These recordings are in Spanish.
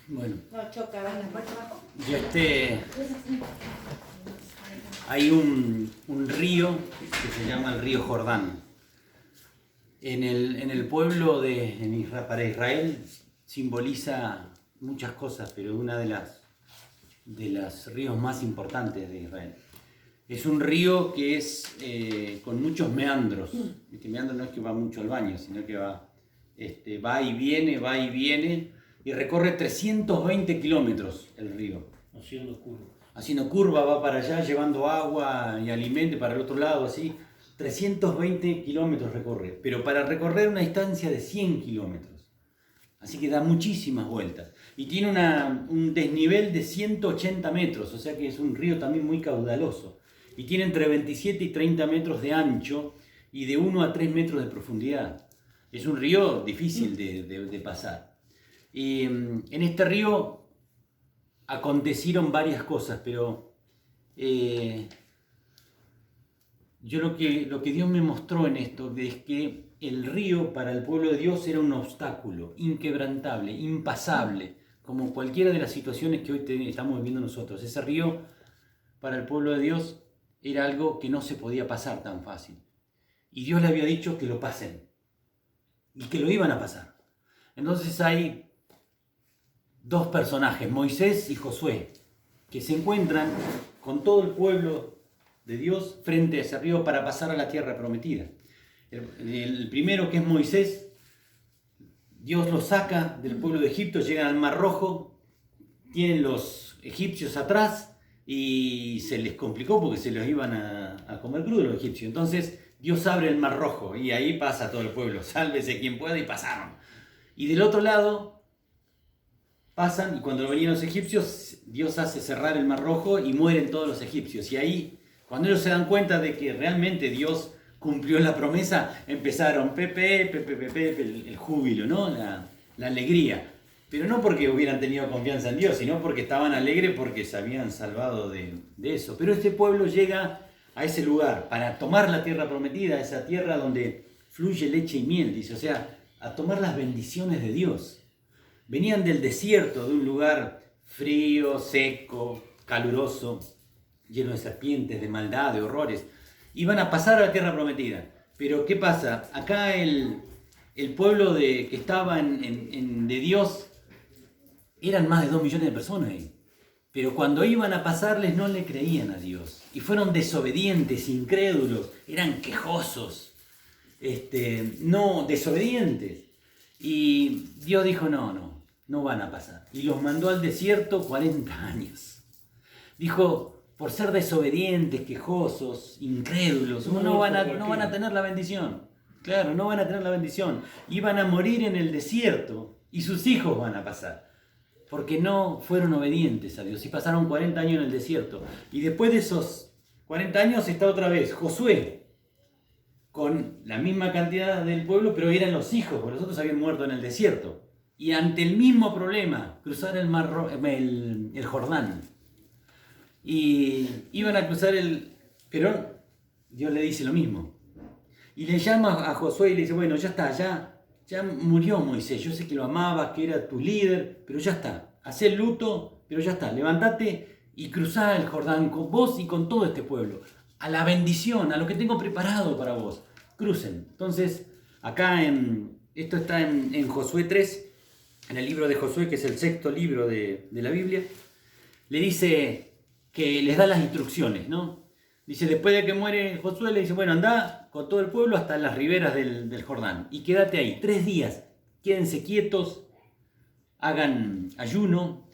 Bueno, No, choca, va en la parte abajo. yo hay un río que se llama el río Jordán. En el pueblo para Israel simboliza muchas cosas, pero una de los ríos más importantes de Israel. Es un río que es con muchos meandros. Este meandro no es que va mucho al baño, sino que va y viene, y recorre 320 kilómetros el río. Haciendo curva, va para allá, llevando agua y alimento para el otro lado, así. 320 kilómetros recorre, pero para recorrer una distancia de 100 kilómetros. Así que da muchísimas vueltas. Y tiene un desnivel de 180 metros, o sea que es un río también muy caudaloso. Y tiene entre 27 y 30 metros de ancho y de 1 a 3 metros de profundidad. Es un río difícil de pasar. Y en este río acontecieron varias cosas, pero yo lo que Dios me mostró en esto es que el río para el pueblo de Dios era un obstáculo inquebrantable, impasable, como cualquiera de las situaciones que hoy estamos viviendo nosotros. Ese río para el pueblo de Dios era algo que no se podía pasar tan fácil. Y Dios le había dicho que lo pasen y que lo iban a pasar. Entonces hay dos personajes, Moisés y Josué, que se encuentran con todo el pueblo de Dios frente a ese río para pasar a la tierra prometida. El primero, que es Moisés, Dios lo saca del pueblo de Egipto, llegan al Mar Rojo, tienen los egipcios atrás y se les complicó porque se los iban a comer crudo los egipcios. Entonces Dios abre el Mar Rojo y ahí pasa todo el pueblo, sálvese quien pueda, y pasaron. Y del otro lado pasan, y cuando venían los egipcios, Dios hace cerrar el Mar Rojo y mueren todos los egipcios. Y ahí, cuando ellos se dan cuenta de que realmente Dios cumplió la promesa, empezaron el júbilo, ¿no? La alegría. Pero no porque hubieran tenido confianza en Dios, sino porque estaban alegres porque se habían salvado de eso. Pero este pueblo llega a ese lugar para tomar la tierra prometida, esa tierra donde fluye leche y miel, dice, o sea, a tomar las bendiciones de Dios. Venían del desierto, de un lugar frío, seco, caluroso, lleno de serpientes, de maldad, de horrores. Iban a pasar a la tierra prometida. Pero ¿qué pasa? Acá el pueblo que estaba de Dios eran más de 2 millones de personas ahí. Pero cuando iban a pasarles no le creían a Dios. Y fueron desobedientes, incrédulos, eran quejosos, no, desobedientes. Y Dios dijo, no van a pasar. Y los mandó al desierto 40 años. Dijo, por ser desobedientes, quejosos, incrédulos, no van a tener la bendición. Claro, no van a tener la bendición. Iban a morir en el desierto y sus hijos van a pasar. Porque no fueron obedientes a Dios y pasaron 40 años en el desierto. Y después de esos 40 años está otra vez Josué, con la misma cantidad del pueblo, pero eran los hijos, porque los otros habían muerto en el desierto. Y ante el mismo problema, cruzar el Jordán. Y iban a cruzar pero Dios le dice lo mismo. Y le llama a Josué y le dice, bueno, ya está, ya murió Moisés, yo sé que lo amabas, que era tu líder, pero ya está, hacé el luto, pero ya está, levántate y cruzá el Jordán con vos y con todo este pueblo, a la bendición, a lo que tengo preparado para vos, crucen. Entonces, acá esto está en Josué 3, en el libro de Josué, que es el 6º libro de la Biblia, le dice que les da las instrucciones, ¿no? Dice, después de que muere Josué, le dice, bueno, anda con todo el pueblo hasta las riberas del Jordán y quédate ahí 3 días, quédense quietos, hagan ayuno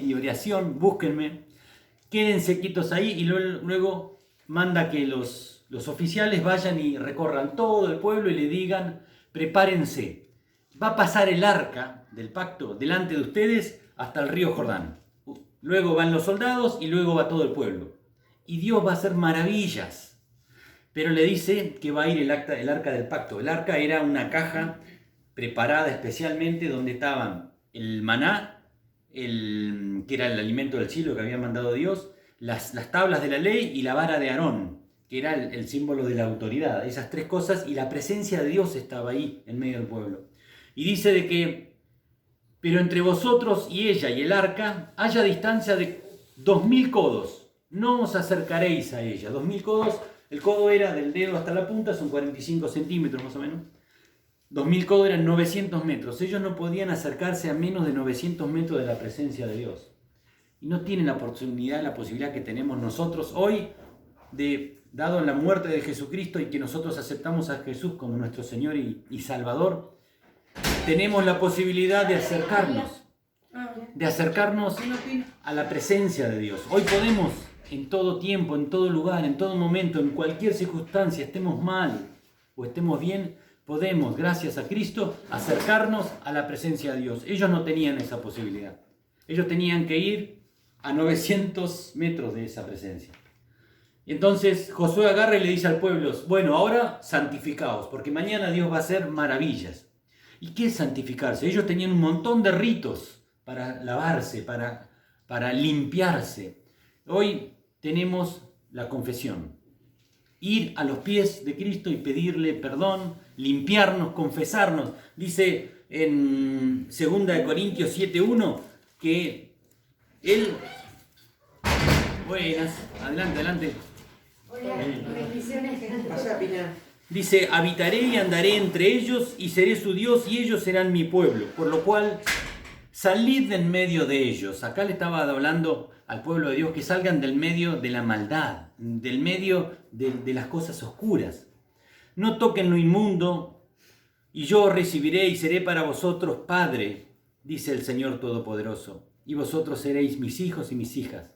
y oración, búsquenme, quédense quietos ahí, y luego manda que los oficiales vayan y recorran todo el pueblo y le digan, prepárense, va a pasar el arca del pacto delante de ustedes hasta el río Jordán. Luego van los soldados y luego va todo el pueblo. Y Dios va a hacer maravillas. Pero le dice que va a ir el arca del pacto. El arca era una caja preparada especialmente donde estaban el maná, que era el alimento del cielo que había mandado Dios, las tablas de la ley y la vara de Aarón, que era el símbolo de la autoridad. Esas 3 cosas, y la presencia de Dios estaba ahí en medio del pueblo. Y dice de que pero entre vosotros y ella y el arca haya distancia de 2000 codos. No os acercaréis a ella. 2000 codos, el codo era del dedo hasta la punta, son 45 centímetros más o menos. 2000 codos eran 900 metros. Ellos no podían acercarse a menos de 900 metros de la presencia de Dios. Y no tienen la oportunidad, la posibilidad que tenemos nosotros hoy, dado la muerte de Jesucristo y que nosotros aceptamos a Jesús como nuestro Señor y Salvador, tenemos la posibilidad de acercarnos a la presencia de Dios. Hoy podemos, en todo tiempo, en todo lugar, en todo momento, en cualquier circunstancia, estemos mal o estemos bien, podemos, gracias a Cristo, acercarnos a la presencia de Dios. Ellos no tenían esa posibilidad. Ellos tenían que ir a 900 metros de esa presencia. Y entonces Josué agarra y le dice al pueblo, bueno, ahora santificaos, porque mañana Dios va a hacer maravillas. ¿Y qué es santificarse? Ellos tenían un montón de ritos para lavarse, para limpiarse. Hoy tenemos la confesión. Ir a los pies de Cristo y pedirle perdón, limpiarnos, confesarnos. Dice en 2 Corintios 7:1 que Él... Buenas, adelante. Hola, bendiciones. Pasa, Pinar. Dice, habitaré y andaré entre ellos y seré su Dios y ellos serán mi pueblo. Por lo cual, salid del medio de ellos. Acá le estaba hablando al pueblo de Dios que salgan del medio de la maldad, del medio de las cosas oscuras. No toquen lo inmundo y yo os recibiré y seré para vosotros Padre, dice el Señor Todopoderoso. Y vosotros seréis mis hijos y mis hijas.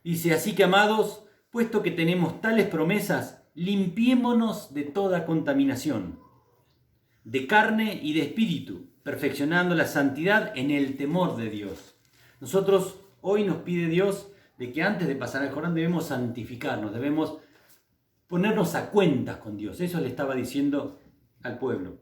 Dice, así que amados, puesto que tenemos tales promesas, limpiémonos de toda contaminación, de carne y de espíritu, perfeccionando la santidad en el temor de Dios. Nosotros hoy nos pide Dios de que antes de pasar al Jordán debemos santificarnos, debemos ponernos a cuentas con Dios. Eso le estaba diciendo al pueblo.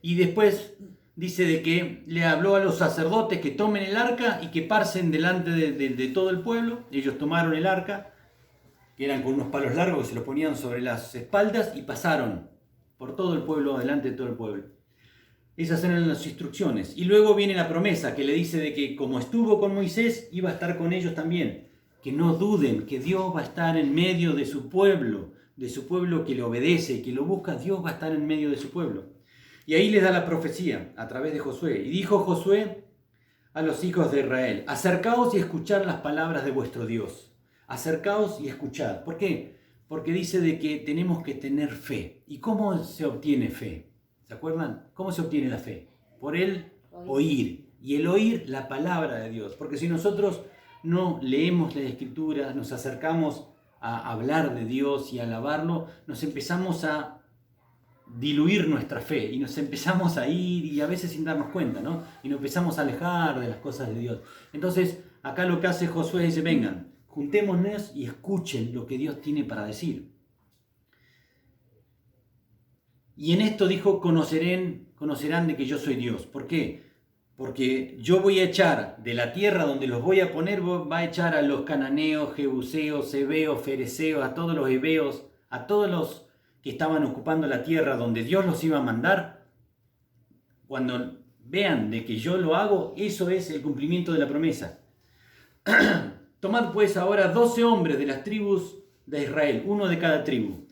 Y después dice de que le habló a los sacerdotes que tomen el arca y que pasen delante de todo el pueblo. Ellos tomaron el arca, que eran con unos palos largos que se los ponían sobre las espaldas y pasaron por todo el pueblo, delante de todo el pueblo. Esas eran las instrucciones. Y luego viene la promesa que le dice de que como estuvo con Moisés, iba a estar con ellos también. Que no duden que Dios va a estar en medio de su pueblo que le obedece y que lo busca. Dios va a estar en medio de su pueblo. Y ahí les da la profecía a través de Josué. Y dijo Josué a los hijos de Israel, acercaos y escuchad las palabras de vuestro Dios. Acercaos y escuchad. ¿Por qué? Porque dice de que tenemos que tener fe. ¿Y cómo se obtiene fe? ¿Se acuerdan? ¿Cómo se obtiene la fe? Por el oír. Y el oír la palabra de Dios. Porque si nosotros no leemos la Escritura, nos acercamos a hablar de Dios y a alabarlo, nos empezamos a diluir nuestra fe y nos empezamos a ir y a veces sin darnos cuenta, ¿no? Y nos empezamos a alejar de las cosas de Dios. Entonces, acá lo que hace Josué dice, vengan, juntémonos y escuchen lo que Dios tiene para decir. Y en esto dijo, conocerán de que yo soy Dios. ¿Por qué? Porque yo voy a echar de la tierra donde los voy a poner, va a echar a los cananeos, jebuseos, heveos, fereceos, a todos los heveos, a todos los que estaban ocupando la tierra donde Dios los iba a mandar. Cuando vean de que yo lo hago, eso es el cumplimiento de la promesa. Tomad pues ahora 12 hombres de las tribus de Israel, uno de cada tribu.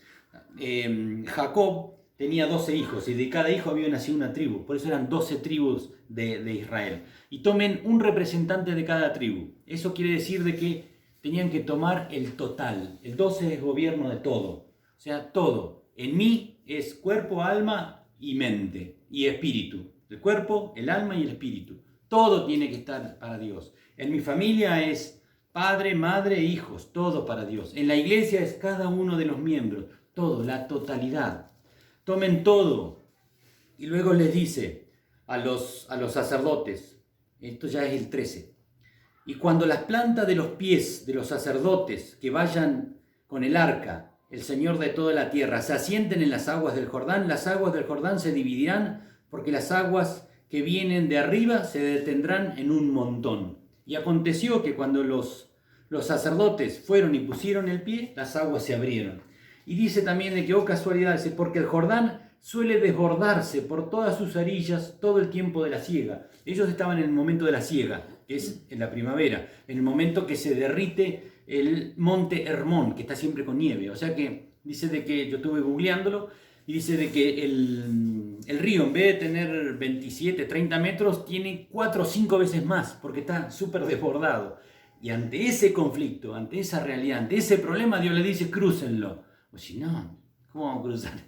Jacob tenía 12 hijos y de cada hijo había nacido una tribu. Por eso eran 12 tribus de Israel. Y tomen un representante de cada tribu. Eso quiere decir de que tenían que tomar el total. El 12 es gobierno de todo. O sea, todo. En mí es cuerpo, alma y mente y espíritu. El cuerpo, el alma y el espíritu. Todo tiene que estar para Dios. En mi familia es padre, madre, hijos, todo para Dios. En la iglesia es cada uno de los miembros, todo, la totalidad. Tomen todo. Y luego les dice a los sacerdotes, esto ya es el 13, y cuando las plantas de los pies de los sacerdotes que vayan con el arca, el Señor de toda la tierra, se asienten en las aguas del Jordán se dividirán, porque las aguas que vienen de arriba se detendrán en un montón. Y aconteció que cuando los sacerdotes fueron y pusieron el pie, las aguas se abrieron. Y dice también de que, oh casualidad, porque el Jordán suele desbordarse por todas sus orillas todo el tiempo de la siega. Ellos estaban en el momento de la siega, que es en la primavera, en el momento que se derrite el monte Hermón, que está siempre con nieve. O sea que dice de que, yo estuve googleándolo, y dice de que el río, en vez de tener 27, 30 metros, tiene 4 o 5 veces más, porque está súper desbordado. Y ante ese conflicto, ante esa realidad, ante ese problema, Dios le dice, crúcenlo. O si no, ¿cómo vamos a cruzar?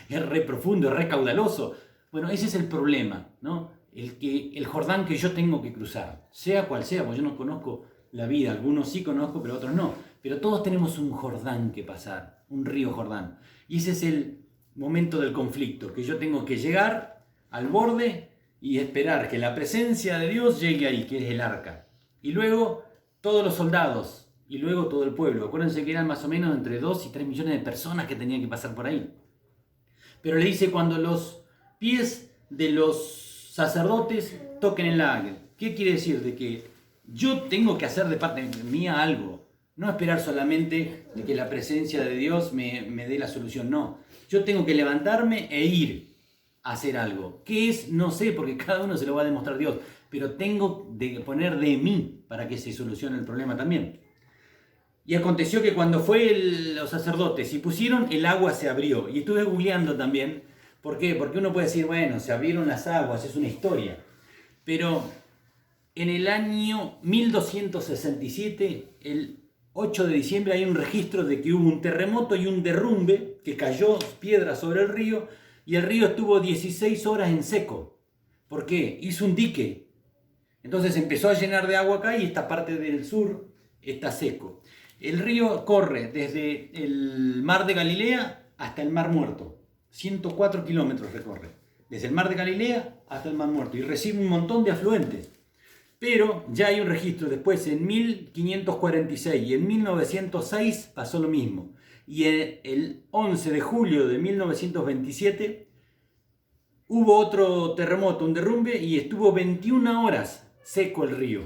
Es re profundo, es re caudaloso. Bueno, ese es el problema, ¿no? El Jordán que yo tengo que cruzar, sea cual sea, porque yo no conozco la vida, algunos sí conozco, pero otros no. Pero todos tenemos un Jordán que pasar, un río Jordán. Y ese es el momento del conflicto, que yo tengo que llegar al borde y esperar que la presencia de Dios llegue ahí, que es el arca. Y luego todos los soldados, y luego todo el pueblo. Acuérdense que eran más o menos entre 2 y 3 millones de personas que tenían que pasar por ahí. Pero le dice, cuando los pies de los sacerdotes toquen el lago. ¿Qué quiere decir? De que yo tengo que hacer de parte mía algo. No esperar solamente de que la presencia de Dios me dé la solución. No. Yo tengo que levantarme e ir a hacer algo. ¿Qué es? No sé, porque cada uno se lo va a demostrar Dios. Pero tengo que poner de mí para que se solucione el problema también. Y aconteció que cuando fue los sacerdotes y pusieron, el agua se abrió. Y estuve googleando también. ¿Por qué? Porque uno puede decir, bueno, se abrieron las aguas, es una historia. Pero en el año 1267, el 8 de diciembre, hay un registro de que hubo un terremoto y un derrumbe, que cayó piedra sobre el río, y el río estuvo 16 horas en seco. ¿Por qué? Hizo un dique. Entonces empezó a llenar de agua acá y esta parte del sur está seco. El río corre desde el mar de Galilea hasta el mar Muerto. 104 kilómetros recorre. Desde el mar de Galilea hasta el mar Muerto. Y recibe un montón de afluentes. Pero ya hay un registro. Después, en 1546 y en 1906 pasó lo mismo. Y el 11 de julio de 1927 hubo otro terremoto, un derrumbe, y estuvo 21 horas seco el río.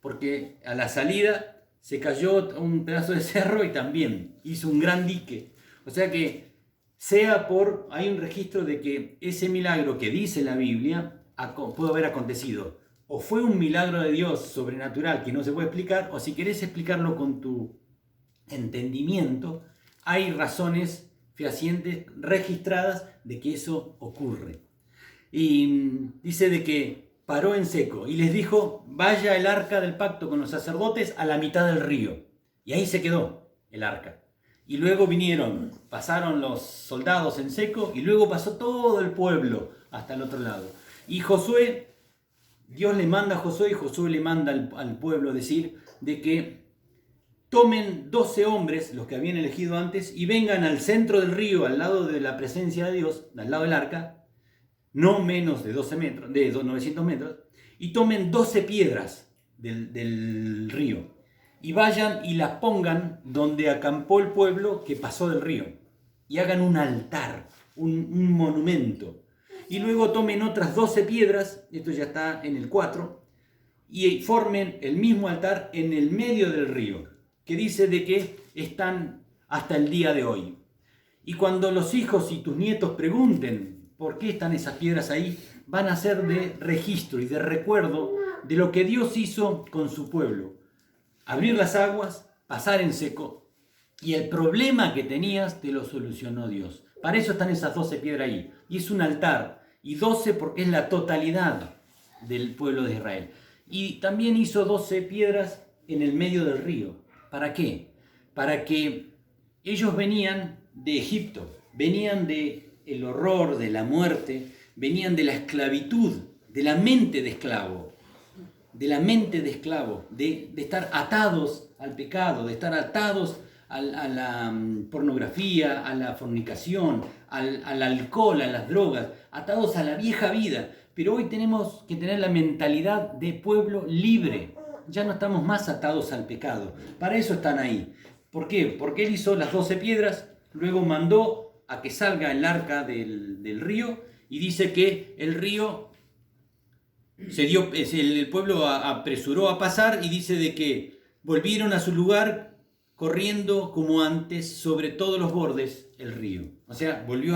Porque a la salida se cayó un pedazo de cerro y también hizo un gran dique. O sea que hay un registro de que ese milagro que dice la Biblia pudo haber acontecido. O fue un milagro de Dios sobrenatural que no se puede explicar, o si querés explicarlo con tu entendimiento, hay razones fehacientes registradas de que eso ocurre. Y dice de que paró en seco y les dijo, vaya el arca del pacto con los sacerdotes a la mitad del río. Y ahí se quedó el arca. Y luego pasaron los soldados en seco y luego pasó todo el pueblo hasta el otro lado. Y Josué, Dios le manda a Josué y Josué le manda al pueblo decir de que tomen 12 hombres, los que habían elegido antes, y vengan al centro del río, al lado de la presencia de Dios, al lado del arca, no menos de 12 metros, de 900 metros, y tomen 12 piedras del río, y vayan y las pongan donde acampó el pueblo que pasó del río, y hagan un altar, un monumento, y luego tomen otras 12 piedras, esto ya está en el 4, y formen el mismo altar en el medio del río, que dice de que están hasta el día de hoy. Y cuando los hijos y tus nietos pregunten por qué están esas piedras ahí, van a ser de registro y de recuerdo de lo que Dios hizo con su pueblo. Abrir las aguas, pasar en seco, y el problema que tenías te lo solucionó Dios. Para eso están esas 12 piedras ahí. Y es un altar. Y 12 porque es la totalidad del pueblo de Israel. Y también hizo 12 piedras en el medio del río. ¿Para qué? Para que ellos venían de Egipto, venían del horror, de la muerte, venían de la esclavitud, de la mente de esclavo, de estar atados al pecado, de estar atados a la pornografía, a la fornicación, al alcohol, a las drogas, atados a la vieja vida. Pero hoy tenemos que tener la mentalidad de pueblo libre. Ya no estamos más atados al pecado. Para eso están ahí. ¿Por qué? Porque él hizo las 12 piedras, luego mandó a que salga el arca del río, y dice que el río el pueblo apresuró a pasar, y dice de que volvieron a su lugar corriendo como antes sobre todos los bordes el río. O sea, volvió